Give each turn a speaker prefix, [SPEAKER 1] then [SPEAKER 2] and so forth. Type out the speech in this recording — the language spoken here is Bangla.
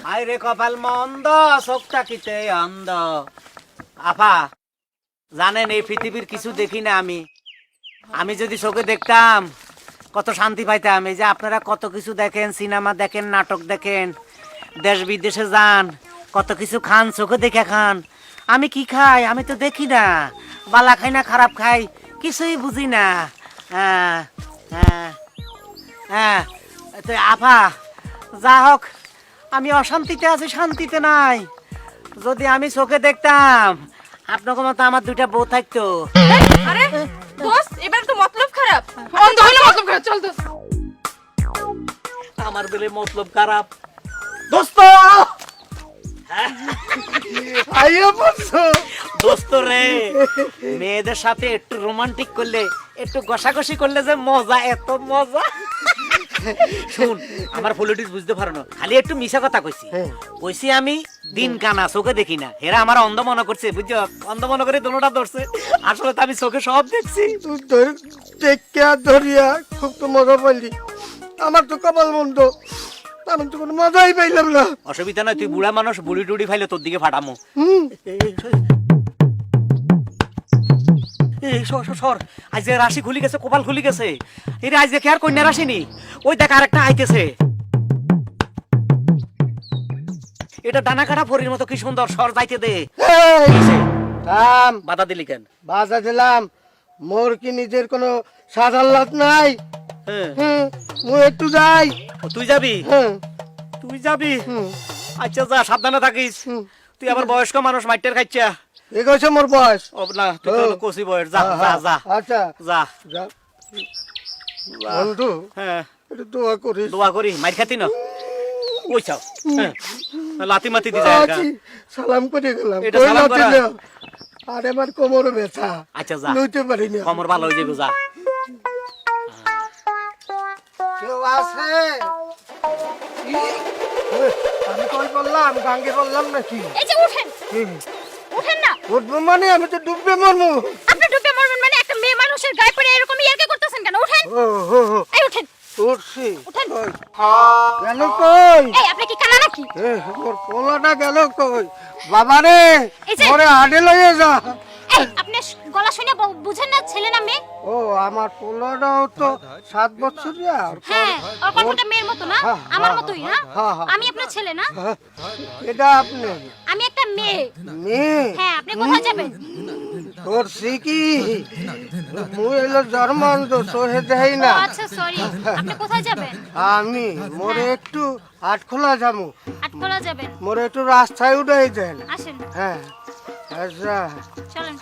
[SPEAKER 1] হায় রে কপাল মন্দ, চোখটা কিতে অন্ধ। আফা জানেন এই পৃথিবীর কিছু দেখি না আমি যদি চোখে দেখতাম কত শান্তি পাইতাম। এই যে আপনারা কত কিছু দেখেন, সিনেমা দেখেন, নাটক দেখেন, দেশ বিদেশে যান, কত কিছু খান, চোখে দেখে খান। আমি কি খাই? আমি তো দেখি না, বালা খাই না খারাপ খাই, কিছুই বুঝি না। হ্যাঁ হ্যাঁ হ্যাঁ, তো আফা যা হোক, আমি অশান্তিতে আছি, শান্তিতে নাই। যদি আমি চোখে দেখতাম আপনার মতো আমার দুইটা বউ থাকতো।
[SPEAKER 2] আরে দোস্ত, এবার তো মতলব খারাপ। অন্ধ হইলো মতলব খারাপ। চল দোস্ত।
[SPEAKER 1] আমার বলে মতলব খারাপ। দোস্ত
[SPEAKER 3] আইয়া পড়ছো
[SPEAKER 1] দোস্ত রে, মেয়েদের সাথে একটু রোমান্টিক করলে, একটু ঘষাঘষি করলে যে মজা, এত মজা। শুন, আমার পলিটিক্স বুঝতে পারো না, খালি একটু মিশা কথা কইছি আমি দিন কানা, চোখে দেখি না। হেরা আমার অন্ধ মনে করছে, বুঝছো, অন্ধ মনে করে দোনোটা ধরছে। আসলে তো আমি চোখে সব দেখছি।
[SPEAKER 3] তুই টেক্কা ধরিয়া খুব তো মজা পাইলি। আমার তো কপাল মন্দ, আমি তো কোনো মজাই পাইলাম না।
[SPEAKER 1] অসুবিধা নয়, তুই বুড়া মানুষ, বুড়ি টুড়ি ফাইলে তোর দিকে ফাটামো। সর, আজ যে রাশি খুলি গেছে, কপাল খুলি গেছে। এই আজ দেখে আর কন্যা রাশি নি, ওই দেখ আরেকটা আইতেছে। এটা ডানা কাটা ফরির মতো কি সুন্দর, সর যাইতে দে।
[SPEAKER 3] থাম,
[SPEAKER 1] বাধা দিলি কেন?
[SPEAKER 3] বাজা দিলাম। মোর কি নিজের কোনো সাধাল্লাত নাই?
[SPEAKER 1] হ্যাঁ,
[SPEAKER 3] মুই একটু যাই।
[SPEAKER 1] তুই যাবি?
[SPEAKER 3] হ্যাঁ,
[SPEAKER 1] তুই যাবি? আচ্ছা যা, সাবধানে থাকিস। তুই আবার বয়স্ক মানুষ, মাইটের খাইছা।
[SPEAKER 3] এ কইছে মোর বয়স।
[SPEAKER 1] ও না, তুই তো হলো কচি বয়স। যা যা যা
[SPEAKER 3] আচ্ছা
[SPEAKER 1] যা
[SPEAKER 3] যা। বন্ধু,
[SPEAKER 1] হ্যাঁ,
[SPEAKER 3] একটু দোয়া করিস।
[SPEAKER 1] দোয়া করি, মাইর খাতি না ওই চাও। লাতি মাতি দি যায়।
[SPEAKER 3] আছি, সালাম করে গেলাম।
[SPEAKER 1] এটা
[SPEAKER 3] কই
[SPEAKER 1] সালাম
[SPEAKER 3] লাথি
[SPEAKER 1] করা?
[SPEAKER 3] দাও। আরে আমার কোমর ব্যথা,
[SPEAKER 1] আচ্ছা যা,
[SPEAKER 3] লইতে পারি না।
[SPEAKER 1] কমর ভালো হয়ে যাবে, যা।
[SPEAKER 3] কেউ আছে? আমি কই বললাম, গাঙ্গে বললাম নাকি?
[SPEAKER 2] এই যে উঠেন। উঠেন না।
[SPEAKER 3] উঠবো মানে আমি তো ডুববে মরবো।
[SPEAKER 2] আপনি ডুবে মরবেন মানে? একটা মেয়ে মানুষের গায়ে পড়ে এরকম ইয়ার্কি করতেছেন কেন? উঠেন।
[SPEAKER 3] ও হো হো,
[SPEAKER 2] এই উঠেন।
[SPEAKER 3] উঠছি।
[SPEAKER 2] উঠেন।
[SPEAKER 3] কই? গেল কই?
[SPEAKER 2] এই আপনি কি কানা নাকি?
[SPEAKER 3] মোর পোলাটা গেল কই? বাবা রে,
[SPEAKER 2] এই যে-
[SPEAKER 3] ওরে আডে লইয়ে যা।
[SPEAKER 2] এই আপনি গলা শুনে বুঝেন না ছেলে না মেয়ে?
[SPEAKER 3] ও আমার পোলাটাও তো 7 বছরিয়া।
[SPEAKER 2] হ্যাঁ, ওর কণ্ঠটা মেয়ের মতো না?
[SPEAKER 3] হ্যাঁ,
[SPEAKER 2] আমার
[SPEAKER 3] হ্যাঁ,
[SPEAKER 2] মতোই, হ্যাঁ?
[SPEAKER 3] হ্যাঁ, হ্যাঁ।
[SPEAKER 2] আমি আপনার ছেলে না?
[SPEAKER 3] এটা আপনি
[SPEAKER 2] আমি একটা মেয়ে।
[SPEAKER 3] মেয়ে?
[SPEAKER 2] হ্যাঁ, আপনি কোথায় যাবেন?
[SPEAKER 3] তোর কি মুই এলো জন্মান্ত সোহে দেই না।
[SPEAKER 2] ও আচ্ছা, সরি। আপনি কোথায় যাবেন?
[SPEAKER 3] আমি মোরে একটু আটখোলা যামু।
[SPEAKER 2] আটখোলা যাবেন?
[SPEAKER 3] মোরে একটু রাস্তায় উঠাই দেন।
[SPEAKER 2] আসেন,
[SPEAKER 3] হ্যাঁ, আচ্ছা।
[SPEAKER 2] চলেন।